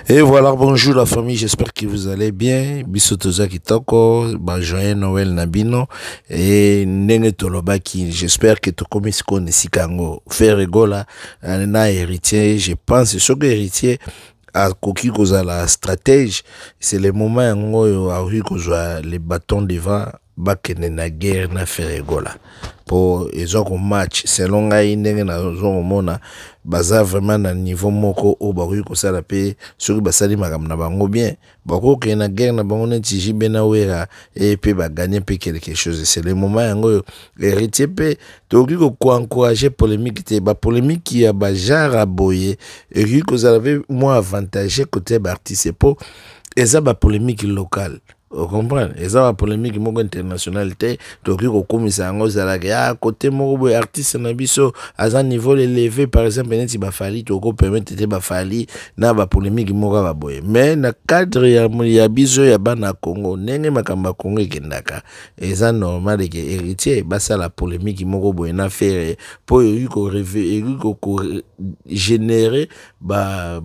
Et voilà, bonjour la famille, j'espère que vous allez bien. Bisotoza kitoko, joyeux Noël nabino. Et nenge tolobaki, j'espère que tokomi sikone sikango. Faire rigola, na héritier, je pense, ce que héritier, à koki koza la stratège, c'est le moment où a eu koza les bâtons devant, bakene na guerre na faire rigola. Pour les autres match, selon ngai ndenge na zo mona, baza vraiment na niveau moko o bakoki kosala pe soki basali makambo na bango bien bakoki na guerre na bango neti jibe na wera et pe bagagner pe quelque chose. C'est le moment yango héritier pe tokoki ko encourager polémique te ba polémique ya ba genre boye et que vous avez moins avantagé côté ba artiste po eza ba polémique locale. Vous comprenez? Et ça, la polémique internationale, donc il komisa yango zalaka côté moko artiste na biso à un niveau élevé par exemple neti ba fali toko permettre te ba fali na ba polémique moko ba boye mais na cadre ya biso ya bana Congo nenge makamba Congo ekendaka eza normal que héritier basa la polémique moko boye na faire pour ko générer ba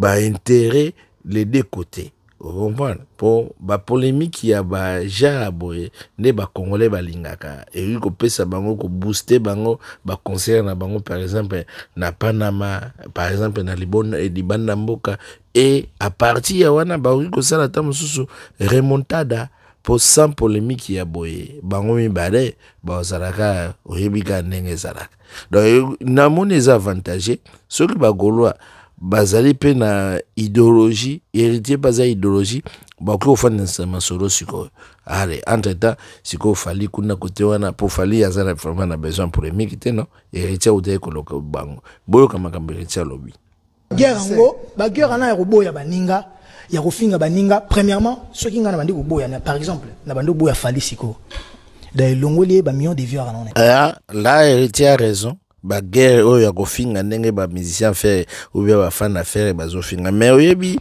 intérêt les deux côtés. Vous comprenez? Pour la polémique qui a ba jaraboye ne ba congolais balingaka et ko pesa bango ko booster bango ba concert na bango par exemple na Panama par exemple na Libona et Libanda mboka et à partir ya wana ba ko sala ta mususu remontada pour sans polémique ya boye bango mibale ba zalaka oyebika ndenge zalaka donc na moni avantagé ceux qui ba goloa bazali pe na idéologie héritier baza idéologie bako ofanda sama solo siko allez entre temps siko fali kuna côté wana pour fali azala vraiment na besoin polémique te non héritier ou koloka bango boyo kama kamba héritier lobby guerre ngo ba guerre na roboya baninga ya kofinga baninga premièrement ceux qui ngana bandi koboya par exemple na bandi boya fali siko da longoli ba millions de vieux à là héritier a raison. Ba guerre oyo ya kofinga ndenge ba musicien faire ou bien ba fan faire bazofinga mais oyebi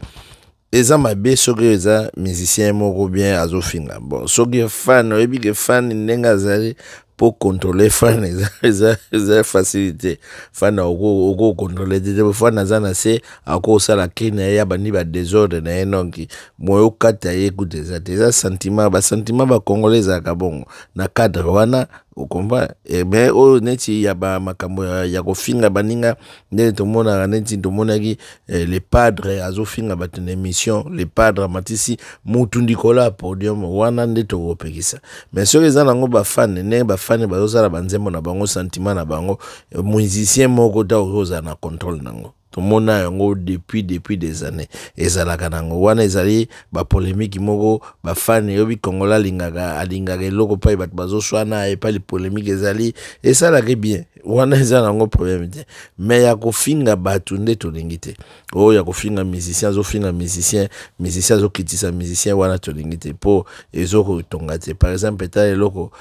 eza mabe soki eza musicien moko bien azofinga bon soki fan oyebi ke fan ndenge azali pour contrôler fan eza facilité fan oko contrôler de fan azana se ako sala kine ya bani ba désordre na enonki moyo kata yekuta eza sentiment ba congolais ka bongo na cadre wana au combat et ben o neti ya ba makambo ya kofinga baninga ndene tomona neti tomona ki les padres azofinga batene émission les padres matisi mutu ndikola podium wana ndeto opekisa mais ceux les nango ba fan ne ba fan bazosala banzembo na bango sentiment na bango musicien moko ta oza na contrôle nango tomona yango depuis des années ezalaka nango wana ezali ba polémique moko ba fan yobi kongola alingaka eloko pa bat bazoswana et pas les polémiques ezali et ça la bien wana ezala nango problème te mais ya kofinga batu nde tolingi te o ya kofinga musicien azofinga musicien azokitisa musicien wana tolingi te po ezoko tonga te par exemple ta eloko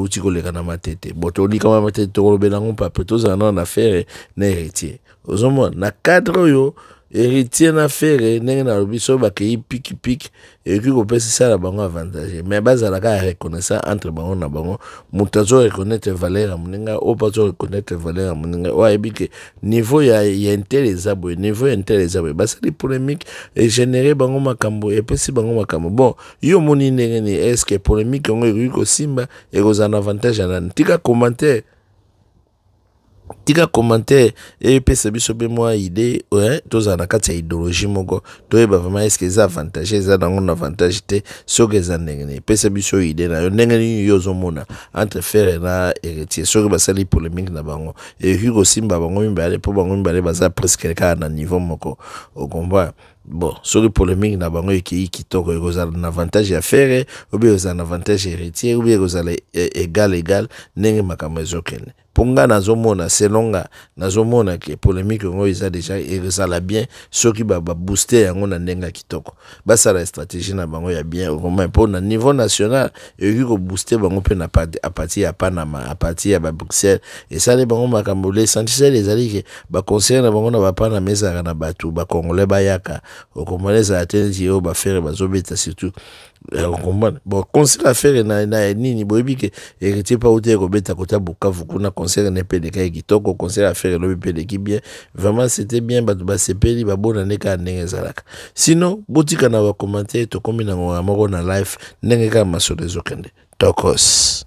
uti koleka na matete botoli kama matete tolobela ngo pa petoza na affaire na héritier ozomona na cadre yo héritier na faire ndenge na lobiso ba kei pik et qui kopesa ça la bango avantage mais bazala ka reconnaissant entre bango na bango mutazo reconnaître valeur muninga o pas reconnaître valeur muninga wa ebike niveau ya intelligable niveau intelligable basali polémique et générer bango makambo et pesi bango makambo bon yo moni ndenge ni est-ce que polémique ngo iko simba et aux avantage na tika commentaire et pesa biso be moi idée ouais toza na kati ya idéologie moko toyeba vraiment est-ce que ça avantage ça dans un avantage te soki eza ndenge ni pesa biso idée na yo ndenge ni yo zomona entre faire na héritier soki basali polémique na bango et Hugo Simba bango mimbale po bango mimbale baza presque ka na niveau moko au combat. Bon, sur le polémique na bango qui toko vous avez un avantage à faire ou bien vous avez un avantage héritier ou bien vous avez égal nenge makamazo kene ponga nazomona selonga nazomona ke polémique ngo isa déjà et ça la bien ceux qui ba booster yango na ndenga kitoko basa la stratégie na bango ya bien au moins pour na niveau national et ko booster bango pe na à partir ya Panama à partir ya Bruxelles et ça les bango makambo les sentir les ali ke ba conseiller na bango na ba Panama meza na batu ba congolais bayaka au congolais a tenir au ba faire bazobeta surtout bon conseil à faire na nini boyebi ke héritier pa uté ko beta kota Bukavu kuna concert n'est pas de cas qui toko concert à faire le peu qui bien vraiment c'était bien ba sepeli ba bona neka ndenge zalaka sinon botika na ba commenter to komi na ngoma na live ndenge ka masolezo kende tokos